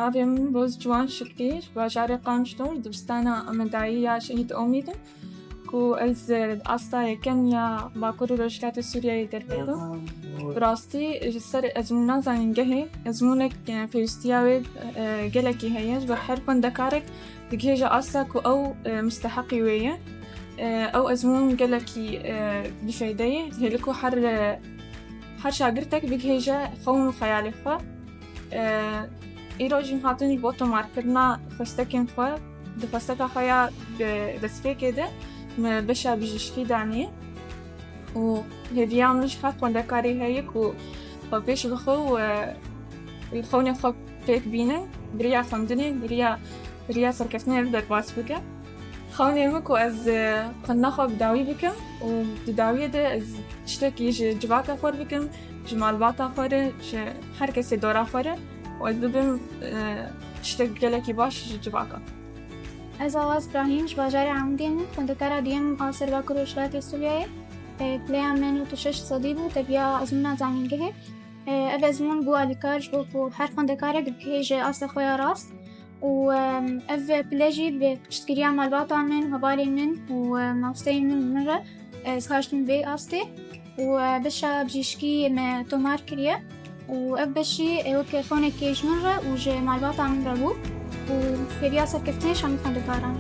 Navê min Roz Ciwan Şirkî, bajarê Qamşlor, dibistana Amedayî ya Şehîd Omîd im ku ez astayeken ya Bakurê Rojhilatê Sûriyeyê derketim. Bi rastî ji ser ezmûna zanîngehê, ezmûnek pêwîstiya wê gelekî heye ji ber her xwendekarek digihêje asta ku ew musteheqî wê ye. Ew ezmûn gelekî bîfeyde ye, hêlî ku her şagirtek bigihêje xewn û xeyalê xwe. Îro jî hatin ji bo tomarkirina xwestekên xwe, di xwesteka xwe ya destpêkê de me beşa bijîşkî danî û hêviya min ji her xwendekarê heye ku xwe pêş bixe û xewnê xwe pêk bîne, biriya xwendinê, biriya serkeftinê li derbas bike. Xewnê min ku ez xwendina xwe bi dawî bikim û di dawiyê de ez tiştekî ji civaka xwe bikim, ji malbata xwe re, ji her kesê dora xwe re û ez bibim tiştek gelekî baş ji civaka. Ez Awaz İbrahim ji bajarê Amûdê im, xwendekara duyem a ser Bakurê Rojhilatê Sûriyeyê. Pêya min û şeş sedî bû teviya ezmûna zanîngehê. Ev ezmûn bû alîkar ji bo ku her xwendekarek dibihêje asta xwe ya rast û ev pile jî bi piştgiriya malbata min, hevalê min û masteyên min re sixaştin vê astê û beşa bijîşkî me tomar kiriye û ev beşî weke xewnekê ji min re û ji malbata min re bû û hêviya serkeftinê şamî xwendekaran.